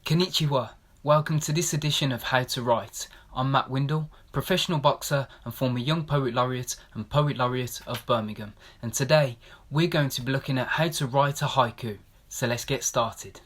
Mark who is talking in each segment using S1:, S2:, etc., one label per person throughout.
S1: Konnichiwa, welcome to this edition of How to Write. I'm Matt Windle, professional boxer and former Young Poet Laureate and Poet Laureate of Birmingham. And today we're going to be looking at how to write a haiku. So let's get started.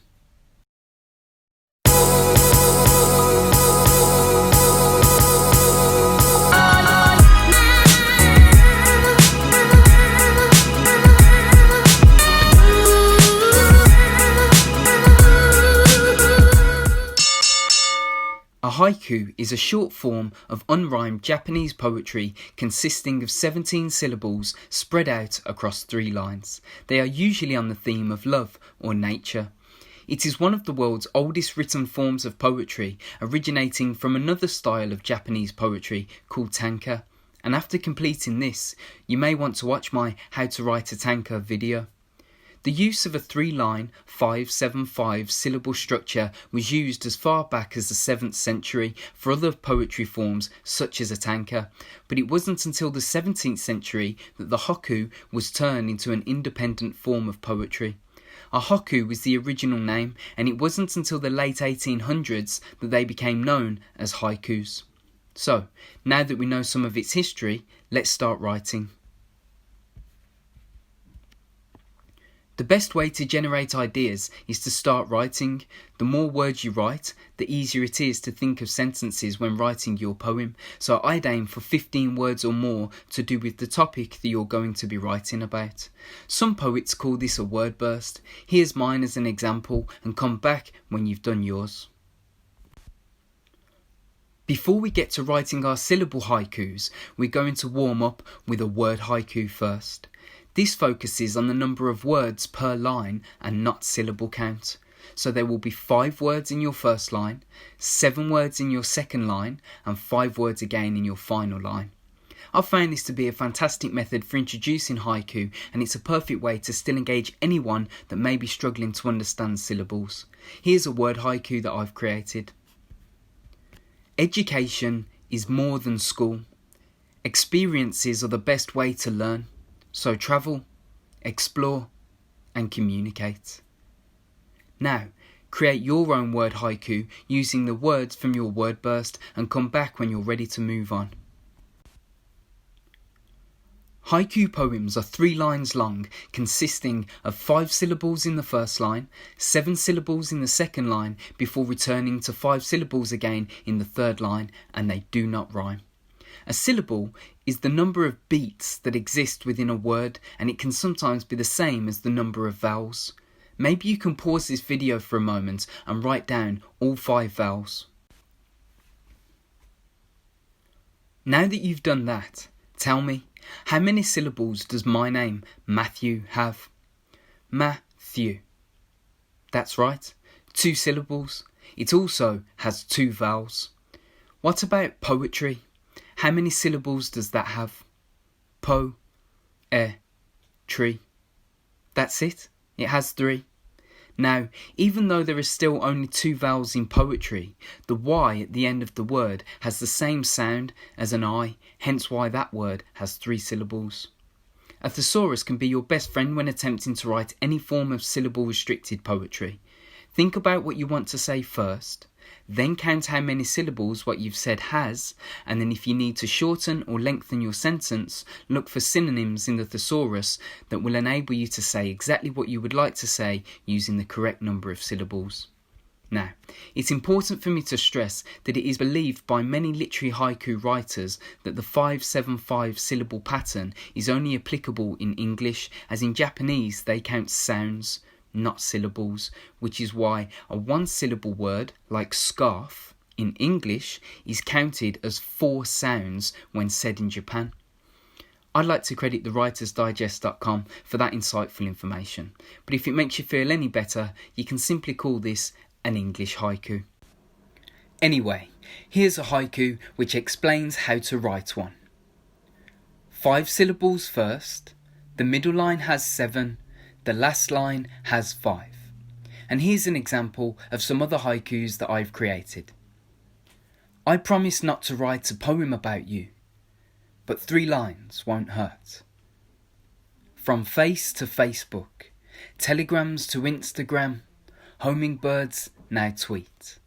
S1: A haiku is a short form of unrhymed Japanese poetry consisting of 17 syllables spread out across 3 lines. They are usually on the theme of love or nature. It is one of the world's oldest written forms of poetry, originating from another style of Japanese poetry called tanka. And after completing this, you may want to watch my How to Write a Tanka video. The use of a 3-line, 5-7-5 syllable structure was used as far back as the 7th century for other poetry forms such as a tanka, but it wasn't until the 17th century that the haiku was turned into an independent form of poetry. A haiku was the original name, and it wasn't until the late 1800s that they became known as haikus. So, now that we know some of its history, let's start writing. The best way to generate ideas is to start writing. The more words you write, the easier it is to think of sentences when writing your poem. So I'd aim for 15 words or more to do with the topic that you're going to be writing about. Some poets call this a word burst. Here's mine as an example, and come back when you've done yours. Before we get to writing our syllable haikus, we're going to warm up with a word haiku first. This focuses on the number of words per line and not syllable count. So there will be 5 words in your first line, 7 words in your second line, and 5 words again in your final line. I've found this to be a fantastic method for introducing haiku, and it's a perfect way to still engage anyone that may be struggling to understand syllables. Here's a word haiku that I've created. Education is more than school. Experiences are the best way to learn. So travel, explore, and communicate. Now, create your own word haiku using the words from your word burst and come back when you're ready to move on. Haiku poems are 3 lines long, consisting of 5 syllables in the first line, 7 syllables in the second line, before returning to 5 syllables again in the third line, and they do not rhyme. A syllable is the number of beats that exist within a word, and it can sometimes be the same as the number of vowels. Maybe you can pause this video for a moment and write down all 5 vowels. Now that you've done that, tell me, how many syllables does my name, Matthew, have? Matthew. That's right, 2 syllables. It also has 2 vowels. What about poetry? How many syllables does that have? Tree. That's it. It has 3. Now, even though there is still only 2 vowels in poetry, the Y at the end of the word has the same sound as an I, hence why that word has 3 syllables. A thesaurus can be your best friend when attempting to write any form of syllable-restricted poetry. Think about what you want to say first, then count how many syllables what you've said has, and then if you need to shorten or lengthen your sentence, look for synonyms in the thesaurus that will enable you to say exactly what you would like to say using the correct number of syllables. Now, it's important for me to stress that it is believed by many literary haiku writers that the 5-7-5 syllable pattern is only applicable in English, as in Japanese they count sounds, not syllables, which is why a 1-syllable word like scarf in English is counted as 4 sounds when said in Japan. I'd like to credit the writersdigest.com for that insightful information, but if it makes you feel any better, you can simply call this an English haiku. Anyway, here's a haiku which explains how to write one. 5 syllables first, the middle line has 7, the last line has 5. And here's an example of some other haikus that I've created. I promise not to write a poem about you, but 3 lines won't hurt. From face to Facebook, telegrams to Instagram, Hummingbirds now tweet.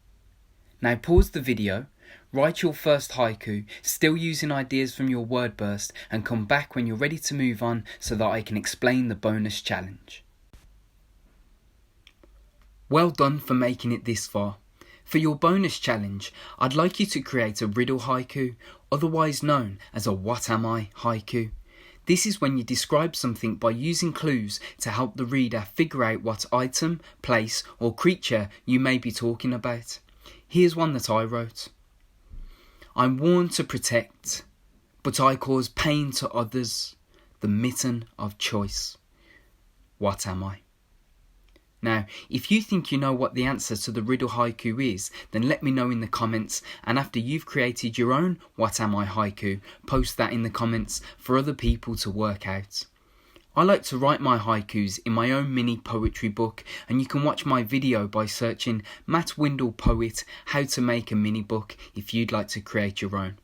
S1: Now pause the video, write your first haiku, still using ideas from your word burst, and come back when you're ready to move on so that I can explain the bonus challenge. Well done for making it this far. For your bonus challenge, I'd like you to create a riddle haiku, otherwise known as a What Am I haiku. This is when you describe something by using clues to help the reader figure out what item, place or creature you may be talking about. Here's one that I wrote. I'm warned to protect, but I cause pain to others, the mitten of choice. What am I? Now, if you think you know what the answer to the riddle haiku is, then let me know in the comments, and after you've created your own What Am I haiku, post that in the comments for other people to work out. I like to write my haikus in my own mini poetry book, and you can watch my video by searching Matt Windle Poet How to Make a Mini Book if you'd like to create your own.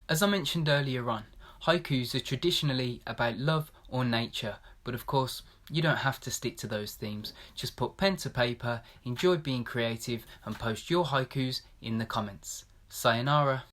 S1: As I mentioned earlier on, haikus are traditionally about love or nature, but of course you don't have to stick to those themes. Just put pen to paper, enjoy being creative and post your haikus in the comments. Sayonara.